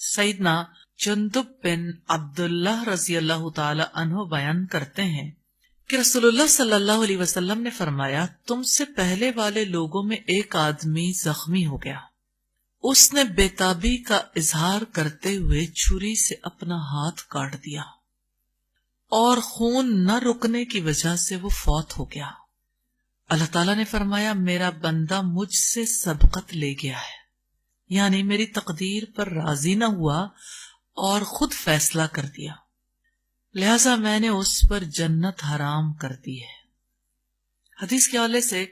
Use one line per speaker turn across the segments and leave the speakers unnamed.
سیدنا جندب بن عبداللہ رضی اللہ تعالی عنہ بیان کرتے ہیں کہ رسول اللہ صلی اللہ علیہ وسلم نے فرمایا، تم سے پہلے والے لوگوں میں ایک آدمی زخمی ہو گیا، اس نے بےتابی کا اظہار کرتے ہوئے چھری سے اپنا ہاتھ کاٹ دیا اور خون نہ رکنے کی وجہ سے وہ فوت ہو گیا۔ اللہ تعالیٰ نے فرمایا، میرا بندہ مجھ سے سبقت لے گیا ہے، یعنی میری تقدیر پر راضی نہ ہوا اور خود فیصلہ کر دیا، لہذا میں نے اس پر جنت حرام کر دی ہے۔ حدیث کے حوالے سے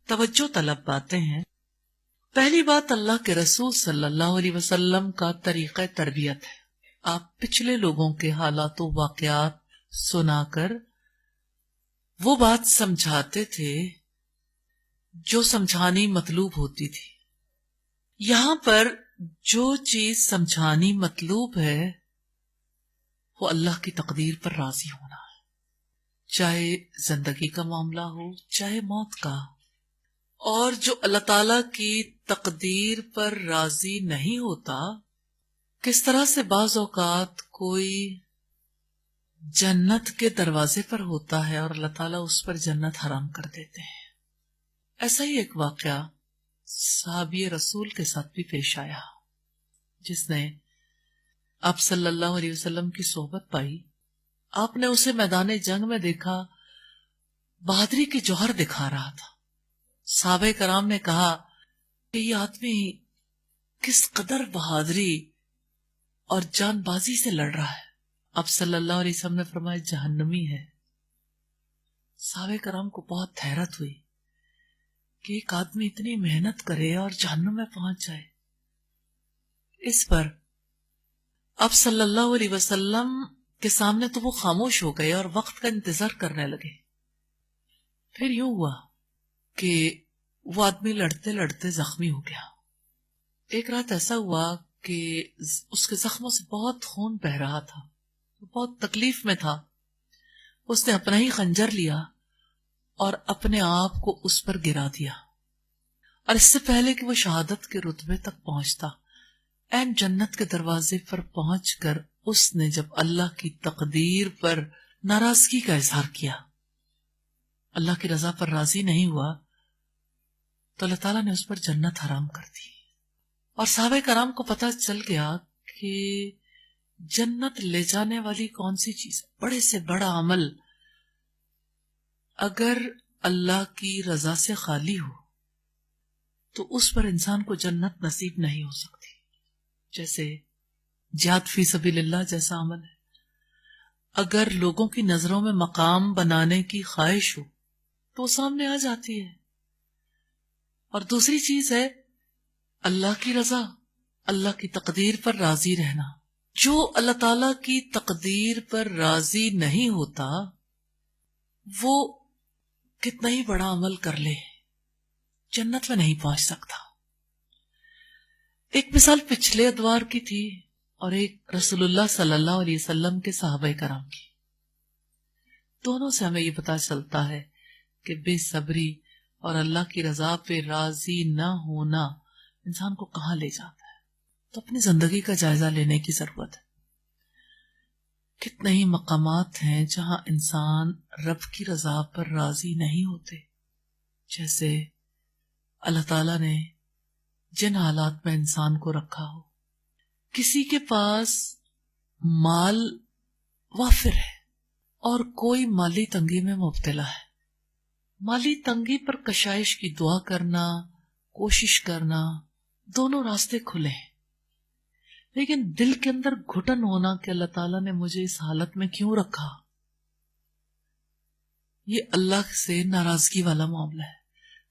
توجہ طلب باتیں ہیں۔ پہلی بات، اللہ کے رسول صلی اللہ علیہ وسلم کا طریقہ تربیت ہے۔ آپ پچھلے لوگوں کے حالات و واقعات سنا کر وہ بات سمجھاتے تھے جو سمجھانی مطلوب ہوتی تھی۔ یہاں پر جو چیز سمجھانی مطلوب ہے وہ اللہ کی تقدیر پر راضی ہونا ہے، چاہے زندگی کا معاملہ ہو چاہے موت کا۔ اور جو اللہ تعالی کی تقدیر پر راضی نہیں ہوتا، کس طرح سے بعض اوقات کوئی جنت کے دروازے پر ہوتا ہے اور اللہ تعالیٰ اس پر جنت حرام کر دیتے ہیں۔ ایسا ہی ایک واقعہ صحابی رسول کے ساتھ بھی پیش آیا، جس نے آپ صلی اللہ علیہ وسلم کی صحبت پائی۔ آپ نے اسے میدان جنگ میں دیکھا، بہادری کی جوہر دکھا رہا تھا۔ صحابہ کرام نے کہا کہ یہ آدمی کس قدر بہادری اور جان بازی سے لڑ رہا ہے۔ آپ صلی اللہ علیہ وسلم نے فرمایا، جہنمی ہے۔ صحابہ کرام کو بہت حیرت ہوئی کہ ایک آدمی اتنی محنت کرے اور جہنم میں پہنچ جائے۔ اس پر آپ صلی اللہ علیہ وسلم کے سامنے تو وہ خاموش ہو گئے اور وقت کا انتظار کرنے لگے۔ پھر یوں ہوا کہ وہ آدمی لڑتے لڑتے زخمی ہو گیا۔ ایک رات ایسا ہوا کہ اس کے زخموں سے بہت خون بہہ رہا تھا، بہت تکلیف میں تھا۔ اس نے اپنا ہی خنجر لیا اور اپنے آپ کو اس پر گرا دیا، اور اس سے پہلے کہ وہ شہادت کے رتبے تک پہنچتا، این جنت کے دروازے پر پہنچ کر اس نے جب اللہ کی تقدیر پر ناراضگی کا اظہار کیا، اللہ کی رضا پر راضی نہیں ہوا، تو اللہ تعالیٰ نے اس پر جنت حرام کر دی۔ اور صحابہ کرام کو پتہ چل گیا کہ جنت لے جانے والی کون سی چیز، بڑے سے بڑا عمل اگر اللہ کی رضا سے خالی ہو تو اس پر انسان کو جنت نصیب نہیں ہو سکتی۔ جیسے جہاد فی سبیل اللہ جیسا عمل ہے، اگر لوگوں کی نظروں میں مقام بنانے کی خواہش ہو تو وہ سامنے آ جاتی ہے۔ اور دوسری چیز ہے اللہ کی رضا، اللہ کی تقدیر پر راضی رہنا۔ جو اللہ تعالی کی تقدیر پر راضی نہیں ہوتا، وہ کتنا ہی بڑا عمل کر لے جنت میں نہیں پہنچ سکتا۔ ایک مثال پچھلے ادوار کی تھی اور ایک رسول اللہ صلی اللہ علیہ وسلم کے صحابہ کرام کی۔ دونوں سے ہمیں یہ پتہ چلتا ہے کہ بے صبری اور اللہ کی رضا پہ راضی نہ ہونا انسان کو کہاں لے جاتا ہے۔ تو اپنی زندگی کا جائزہ لینے کی ضرورت ہے۔ کتنے ہی مقامات ہیں جہاں انسان رب کی رضا پر راضی نہیں ہوتے، جیسے اللہ تعالیٰ نے جن حالات میں انسان کو رکھا ہو۔ کسی کے پاس مال وافر ہے اور کوئی مالی تنگی میں مبتلا ہے۔ مالی تنگی پر کشائش کی دعا کرنا، کوشش کرنا، دونوں راستے کھلے ہیں، لیکن دل کے اندر گھٹن ہونا کہ اللہ تعالیٰ نے مجھے اس حالت میں کیوں رکھا، یہ اللہ سے ناراضگی والا معاملہ ہے۔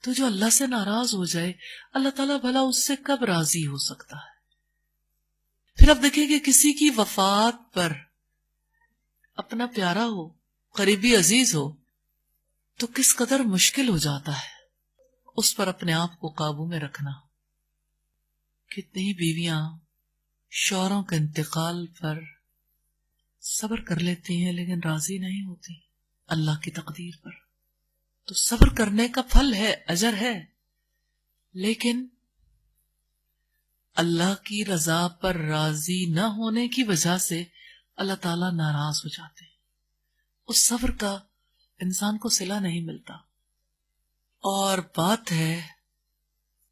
تو جو اللہ سے ناراض ہو جائے، اللہ تعالیٰ بھلا اس سے کب راضی ہو سکتا ہے؟ پھر اب دیکھیں کہ کسی کی وفات پر اپنا پیارا ہو، قریبی عزیز ہو، تو کس قدر مشکل ہو جاتا ہے اس پر اپنے آپ کو قابو میں رکھنا۔ کتنی بیویاں شوہروں کے انتقال پر صبر کر لیتی ہیں لیکن راضی نہیں ہوتی اللہ کی تقدیر پر۔ تو صبر کرنے کا پھل ہے، اجر ہے، لیکن اللہ کی رضا پر راضی نہ ہونے کی وجہ سے اللہ تعالیٰ ناراض ہو جاتے ہیں. اس صبر کا انسان کو صلہ نہیں ملتا. اور بات ہے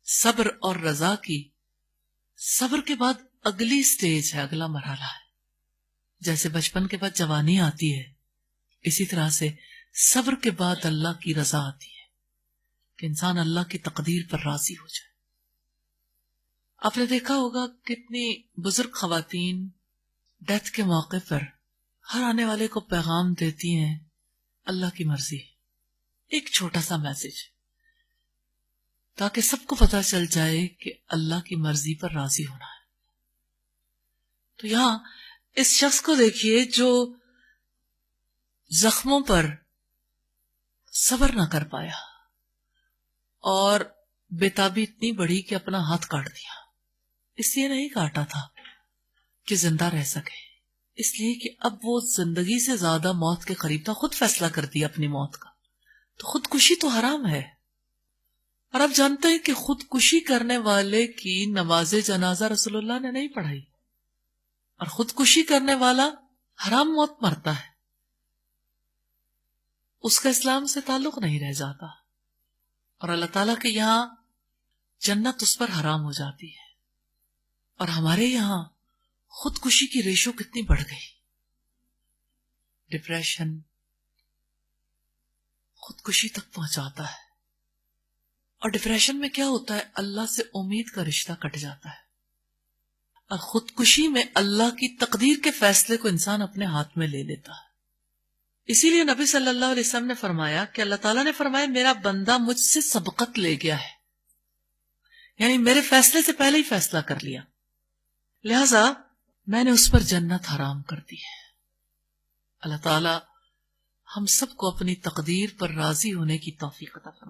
صبر اور رضا کی. صبر کے بعد اگلی سٹیج ہے، اگلا مرحلہ ہے. جیسے بچپن کے بعد جوانی آتی ہے، اسی طرح سے صبر کے بعد اللہ کی رضا آتی ہے کہ انسان اللہ کی تقدیر پر راضی ہو جائے. آپ نے دیکھا ہوگا کتنی بزرگ خواتین ڈیتھ کے موقع پر ہر آنے والے کو پیغام دیتی ہیں اللہ کی مرضی. ایک چھوٹا سا میسج تاکہ سب کو پتا چل جائے کہ اللہ کی مرضی پر راضی ہونا ہے. تو یہاں اس شخص کو دیکھیے جو زخموں پر صبر نہ کر پایا اور بےتابی اتنی بڑی کہ اپنا ہاتھ کاٹ دیا. اس لیے نہیں کاٹا تھا کہ زندہ رہ سکے، اس لیے کہ اب وہ زندگی سے زیادہ موت کے قریب تھا. خود فیصلہ کر دیا اپنی موت کا. تو خودکشی تو حرام ہے. اور آپ جانتے ہیں کہ خودکشی کرنے والے کی نماز جنازہ رسول اللہ نے نہیں پڑھائی، اور خودکشی کرنے والا حرام موت مرتا ہے، اس کا اسلام سے تعلق نہیں رہ جاتا، اور اللہ تعالیٰ کے یہاں جنت اس پر حرام ہو جاتی ہے. اور ہمارے یہاں خودکشی کی ریشو کتنی بڑھ گئی. ڈپریشن خودکشی تک پہنچاتا ہے. اور ڈپریشن میں کیا ہوتا ہے؟ اللہ سے امید کا رشتہ کٹ جاتا ہے. اور خودکشی میں اللہ کی تقدیر کے فیصلے کو انسان اپنے ہاتھ میں لے لیتا ہے. اسی لیے نبی صلی اللہ علیہ وسلم نے فرمایا کہ اللہ تعالیٰ نے فرمایا میرا بندہ مجھ سے سبقت لے گیا ہے، یعنی میرے فیصلے سے پہلے ہی فیصلہ کر لیا، لہذا میں نے اس پر جنت حرام کر دی ہے. اللہ تعالیٰ ہم سب کو اپنی تقدیر پر راضی ہونے کی توفیق عطا فرمائے.